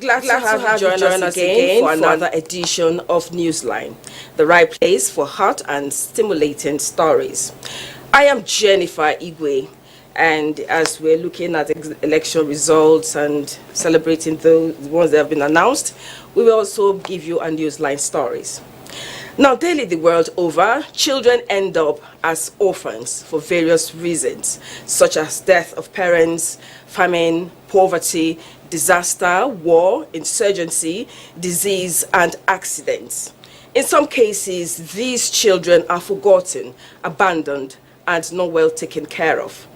Glad to have you join us again for another edition of Newsline, the right place for hot and stimulating stories. I am Jennifer Igwe, and as we're looking at election results and celebrating the ones that have been announced, we will also give you a Newsline stories. Now, daily the world over, children end up as orphans for various reasons, such as death of parents, famine, poverty, disaster, war, insurgency, disease, and accidents. In some cases, these children are forgotten, abandoned, and not well taken care of.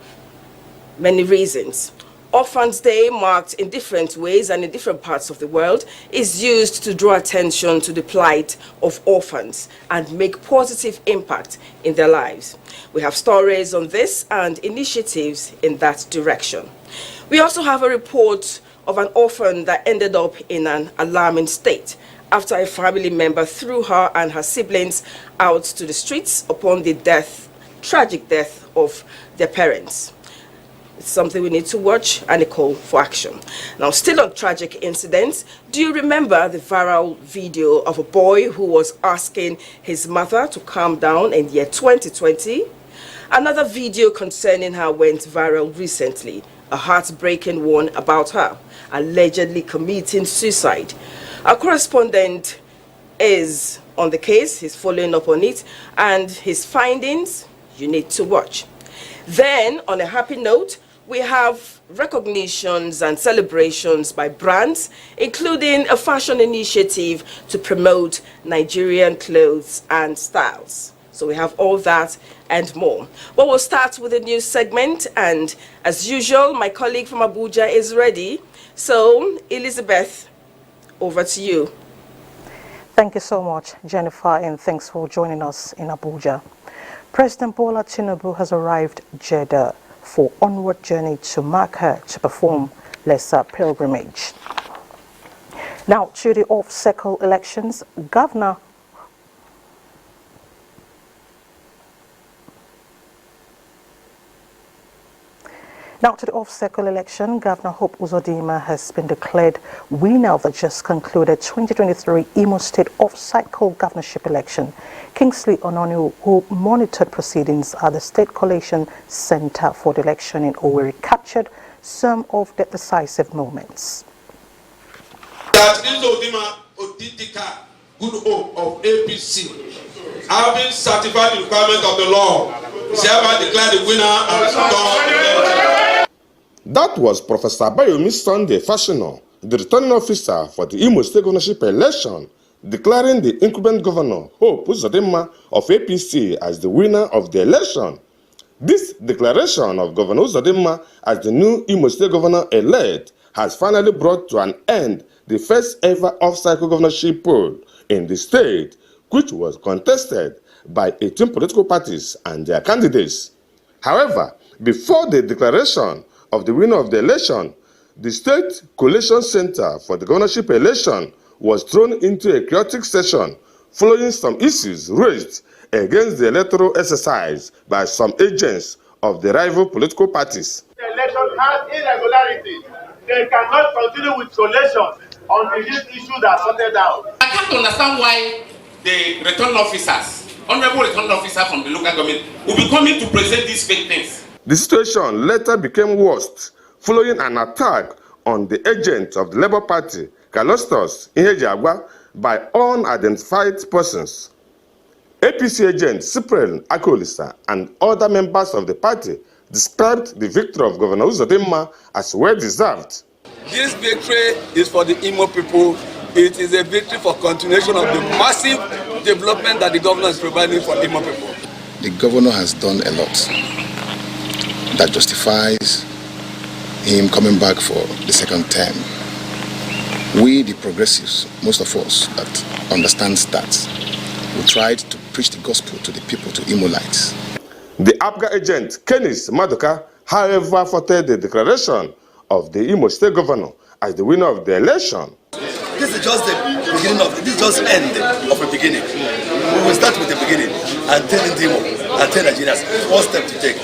Many reasons. Orphans' Day, marked in different ways and in different parts of the world, is used to draw attention to the plight of orphans and make positive impact in their lives. We have stories on this and initiatives in that direction. We also have a report of an orphan that ended up in an alarming state after a family member threw her and her siblings out to the streets upon the tragic death of their parents. It's something we need to watch and a call for action. Now, still on tragic incidents, do you remember the viral video of a boy who was asking his mother to calm down in the year 2020? Another video concerning her went viral recently, a heartbreaking one about her allegedly committing suicide. Our correspondent is on the case, he's following up on it, and his findings you need to watch. Then, on a happy note, we have recognitions and celebrations by brands, including a fashion initiative to promote Nigerian clothes and styles. So we have all that and more. But we'll start with the news segment, and as usual, my colleague from Abuja is ready. So, Elizabeth, over to you. Thank you so much, Jennifer, and thanks for joining us in Abuja. President Bola Tinubu has arrived Jeddah for onward journey to Mecca to perform lesser pilgrimage. Now to the off-cycle elections, Governor Hope Uzodinma has been declared winner of the just concluded 2023 Imo State off-cycle governorship election. Kingsley Ononu, who monitored proceedings at the State Collation Center for the election in Owerri, captured some of the decisive moments. That Uzodinma Odidika, good hope of APC, having certified the requirement of the law, is hereby declared the winner and done. That was Professor Abayomi Sunday Fashino, the returning officer for the Imo State governorship election, declaring the incumbent governor, Hope Uzodinma of APC, as the winner of the election. This declaration of Governor Uzodinma as the new Imo State governor-elect has finally brought to an end the first ever off-cycle governorship poll in the state, which was contested by 18 political parties and their candidates. However, before the declaration of the winner of the election, the State Collation Center for the governorship election was thrown into a chaotic session following some issues raised against the electoral exercise by some agents of the rival political parties. The election has irregularities. They cannot continue with collation until these issues are sorted out. I can't understand why the return officers, honorable return officer from the local government, will be coming to present these fake things. The situation later became worse following an attack on the agent of the Labour Party, Calostos Ihejagwa, by unidentified persons. APC agent Cyprian Akolisa and other members of the party described the victory of Governor Uzodinma as well-deserved. This victory is for the Imo people. It is a victory for continuation of the massive development that the governor is providing for Imo people. The governor has done a lot that justifies him coming back for the second term. We, the progressives, most of us that understands that, we tried to preach the gospel to the people, to Imolites. The APGA agent, Kenneth Madoka, however, voted the declaration of the Imo State governor as the winner of the election. This is just the beginning of this is just end of a beginning. We will start with the beginning and tell Imo and tell Nigerians one step to take.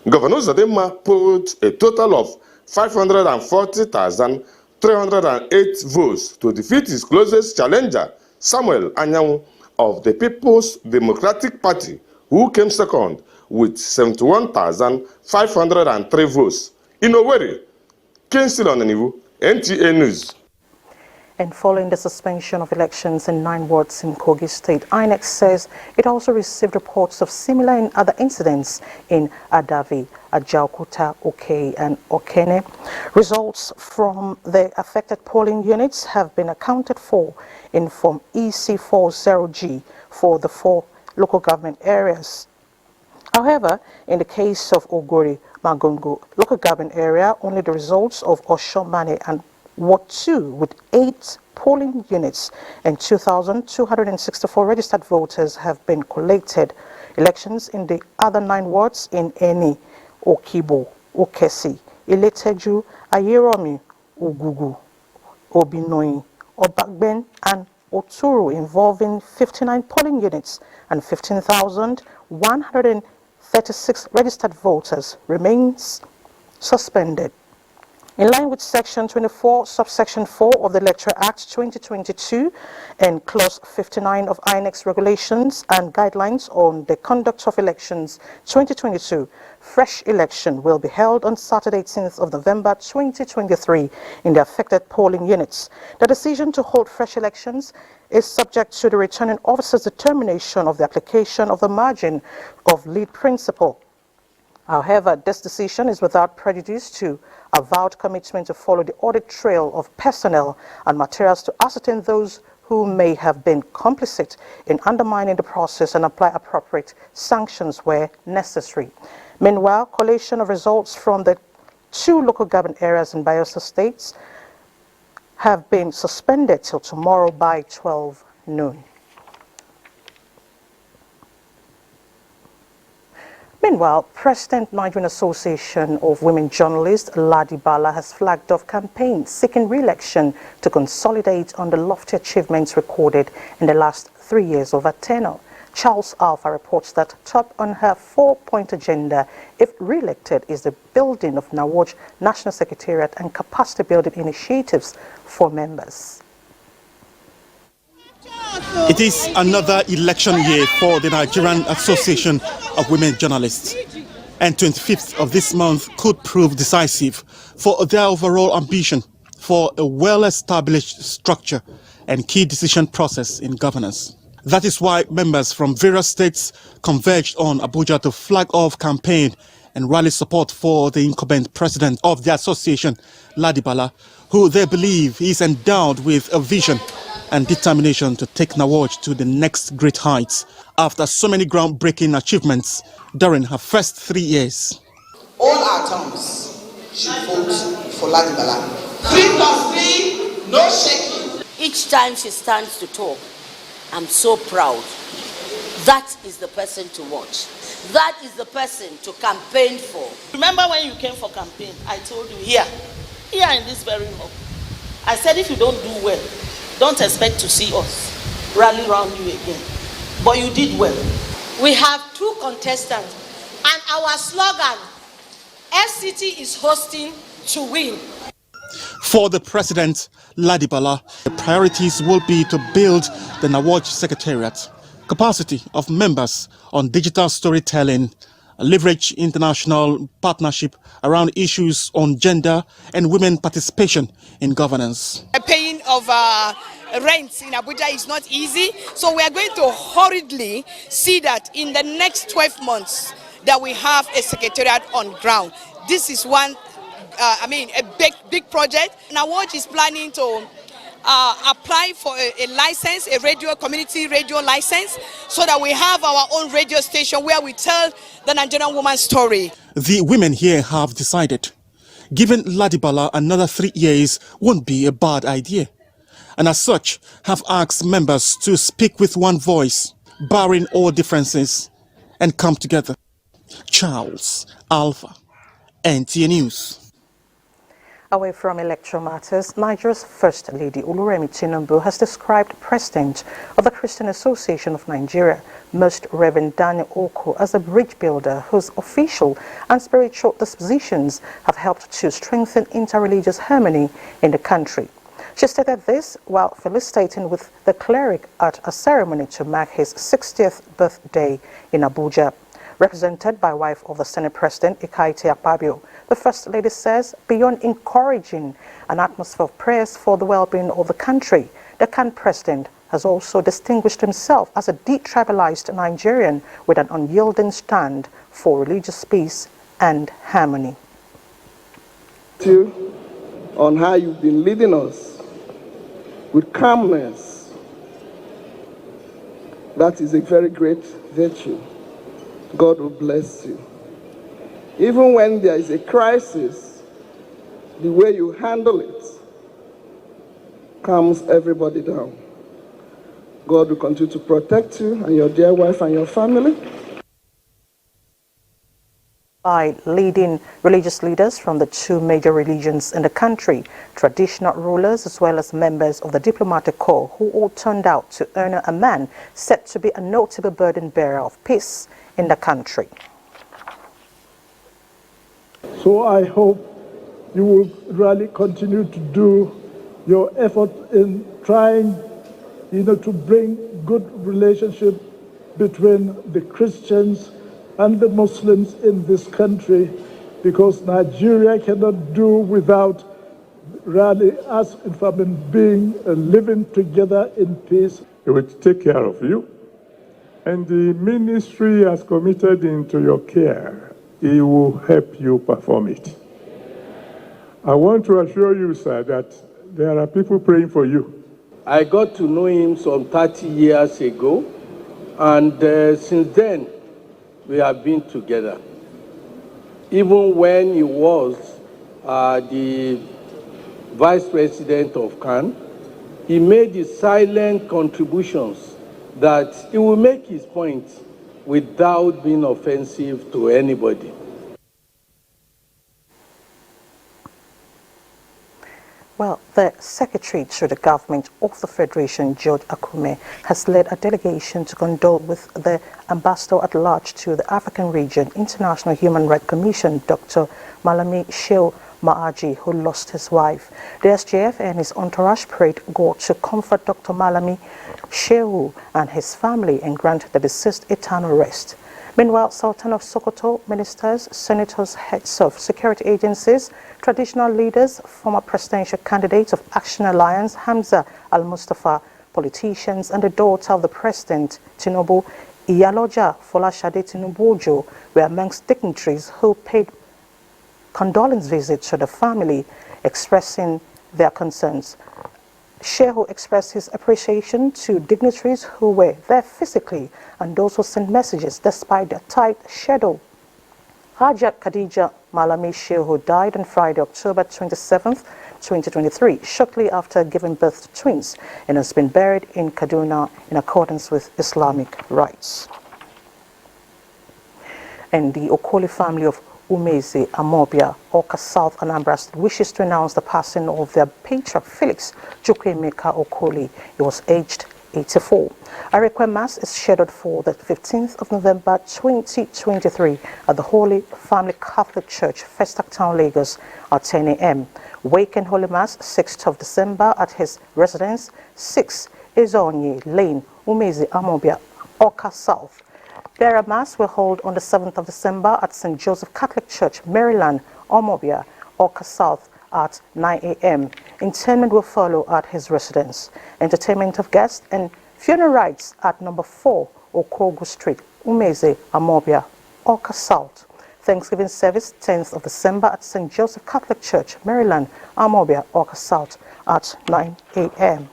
Governor Uzodimma put a total of 540,308 votes to defeat his closest challenger, Samuel Anyanwu of the People's Democratic Party, who came second with 71,503 votes. In Owerri, Kingsley Onaniwu, NTA News. And following the suspension of elections in 9 wards in Kogi State, INEC says it also received reports of similar and other incidents in Adavi, Ajaokuta, Oke, and Okene. Results from the affected polling units have been accounted for in Form EC40G for the 4 local government areas. However, in the case of Ogori Magongo local government area, only the results of Oshomane and Ward 2 with 8 polling units and 2,264 registered voters have been collected. Elections in the other 9 wards in Eni, Okibo, Okesi, Ileteju, Ayeromi, Ugugu, Obinoi, Obagben, and Oturu, involving 59 polling units and 15,136 registered voters, remains suspended. In line with Section 24, Subsection 4 of the Electoral Act 2022 and Clause 59 of INEC's regulations and guidelines on the conduct of elections 2022, fresh election will be held on Saturday, 18th of November 2023 in the affected polling units. The decision to hold fresh elections is subject to the returning officer's determination of the application of the margin of lead principle. However, this decision is without prejudice to avowed commitment to follow the audit trail of personnel and materials to ascertain those who may have been complicit in undermining the process and apply appropriate sanctions where necessary. Meanwhile, collation of results from the 2 local government areas in Bayelsa states have been suspended till tomorrow by 12 noon. Meanwhile, President Nigerian Association of Women Journalists, Ladi Bala, has flagged off campaigns seeking re-election to consolidate on the lofty achievements recorded in the last 3 years of her tenure. Charles Alpha reports that top on her 4-point agenda, if re-elected, is the building of Nawaj National Secretariat and capacity building initiatives for members. It is another election year for the Nigerian Association of Women Journalists, and 25th of this month could prove decisive for their overall ambition for a well-established structure and key decision process in governance. That is why members from various states converged on Abuja to flag off campaign and rally support for the incumbent president of the association, Ladi Bala, who they believe is endowed with a vision and determination to take Nawaj to the next great heights after so many groundbreaking achievements during her first 3 years. All our towns should vote for Ladi Bala. 3+3, no shaking. Each time she stands to talk, I'm so proud. That is the person to watch. That is the person to campaign for. Remember when you came for campaign, I told you here in this very hall, I said if you don't do well, don't expect to see us rally around you again. But you did well. We have 2 contestants, and our slogan, FCT is hosting to win. For the president, Ladi Bala, the priorities will be to build the Nawaj Secretariat, capacity of members on digital storytelling, leverage international partnership around issues on gender and women participation in governance. The paying of rent in Abuja is not easy, so we are going to hurriedly see that in the next 12 months that we have a secretariat on ground. This is one, a big project. Nawaj is planning to apply for a license, a community radio license, so that we have our own radio station where we tell the Nigerian woman's story. The women here have decided giving Ladi Bala another 3 years won't be a bad idea, and as such have asked members to speak with one voice, barring all differences, and come together. Charles Alpha, NTA News. Away from electoral matters, Nigeria's First Lady Oluremi Tinubu has described President of the Christian Association of Nigeria, Most Reverend Daniel Oko, as a bridge builder whose official and spiritual dispositions have helped to strengthen interreligious harmony in the country. She stated this while felicitating with the cleric at a ceremony to mark his 60th birthday in Abuja. Represented by wife of the Senate President, Ikaite Akpabio, the First Lady says beyond encouraging an atmosphere of prayers for the well-being of the country, the current president has also distinguished himself as a detribalized Nigerian with an unyielding stand for religious peace and harmony. You on how you've been leading us with calmness. That is a very great virtue. God will bless you. Even when there is a crisis, the way you handle it calms everybody down. God will continue to protect you and your dear wife and your family. By leading religious leaders from the two major religions in the country, traditional rulers as well as members of the diplomatic corps who all turned out to honor a man said to be a notable burden bearer of peace in the country. So I hope you will really continue to do your effort in trying, to bring good relationship between the Christians and the Muslims in this country, because Nigeria cannot do without really us living together in peace. It will take care of you, and the ministry has committed into your care. It will help you perform it. I want to assure you, sir, that there are people praying for you. I got to know him some 30 years ago, and since then, we have been together. Even when he was the vice president of CAN, he made the silent contributions that he will make his point without being offensive to anybody. Well, the Secretary to the Government of the Federation, George Akume, has led a delegation to condole with the Ambassador at Large to the African Region, International Human Rights Commission, Dr. Malami Shehu Maaji, who lost his wife. The SJF and his entourage prayed God to comfort Dr. Malami Shehu and his family and grant the deceased eternal rest. Meanwhile, Sultan of Sokoto, ministers, senators, heads of security agencies, traditional leaders, former presidential candidates of Action Alliance, Hamza Al-Mustafa, politicians, and the daughter of the president, Tinubu, Iyaloja Folashade Tinubu, were amongst dignitaries who paid condolence visits to the family, expressing their concerns. Shehu expressed his appreciation to dignitaries who were there physically and those who sent messages despite their tight schedule. Hajat Khadija Malami Shehu died on Friday, October 27th, 2023, shortly after giving birth to twins, and has been buried in Kaduna in accordance with Islamic rites. And the Okoli family of Umeze Amobia, Oka South Anambra State, wishes to announce the passing of their patriarch Felix Chukwuemeka Okoli. He was aged 84. A requiem mass is scheduled for the 15th of November 2023 at the Holy Family Catholic Church, Festac Town, Lagos at 10 a.m. Wake and Holy Mass 6th of December at his residence, 6 Ezonyi Lane, Umeze Amobia, Oka South. Burial Mass will hold on the 7th of December at St. Joseph Catholic Church, Maryland, Omobia, Oka South at 9 a.m. Interment will follow at his residence. Entertainment of guests and funeral rites at number 4 Okogu Street, Umeze, Amobia, Oka South. Thanksgiving service 10th of December at St. Joseph Catholic Church, Maryland, Amobia, Oka South at 9 a.m.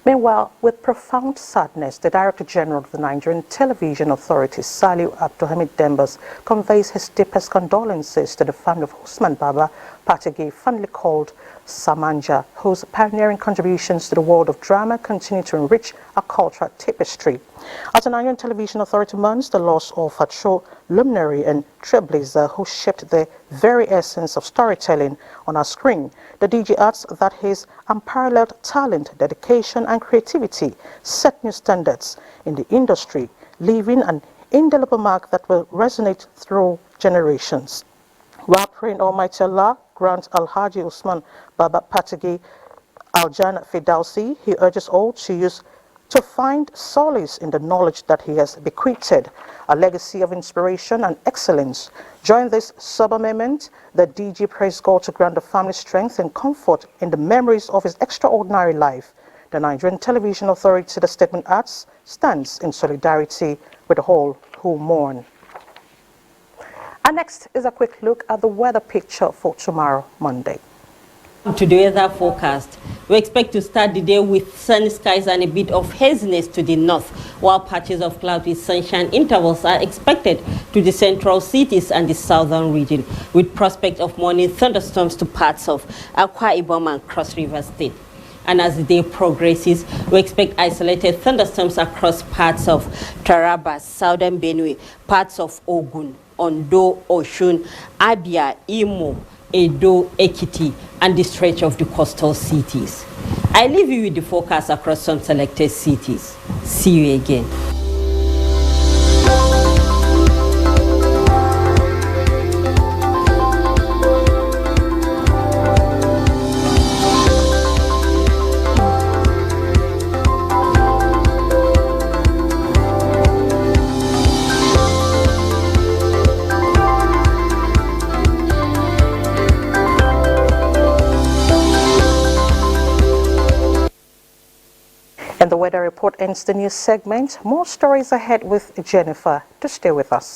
Meanwhile, with profound sadness, the Director General of the Nigerian Television Authority, Saliu Abdulhamid Dembas, conveys his deepest condolences to the family of Usman Baba, Patigi, fondly called Samanja, whose pioneering contributions to the world of drama continue to enrich our cultural tapestry. As the Nigerian Television Authority mourns the loss of a true luminary and trailblazer who shaped the very essence of storytelling on our screen, the DG adds that his unparalleled talent, dedication and creativity set new standards in the industry, leaving an indelible mark that will resonate through generations. While praying Almighty Allah grant Alhaji Usman Baba Patigi Aljan Fidausi, he urges all to find solace in the knowledge that he has bequeathed, a legacy of inspiration and excellence. During this sober moment, the DG prays God to grant the family strength and comfort in the memories of his extraordinary life. The Nigerian Television Authority, the statement adds, stands in solidarity with all who mourn. And next is a quick look at the weather picture for tomorrow, Monday. To the weather forecast, we expect to start the day with sunny skies and a bit of haziness to the north, while patches of cloud with sunshine intervals are expected to the central cities and the southern region, with prospect of morning thunderstorms to parts of Akwa Ibom and Cross River State. And as the day progresses, we expect isolated thunderstorms across parts of Taraba, southern Benue, parts of Ogun, Ondo, Oshun, Abia, Imo, Edo, Ekiti, and the stretch of the coastal cities. I leave you with the forecast across some selected cities. See you again. And the weather report ends the news segment. More stories ahead with Jennifer. To stay with us.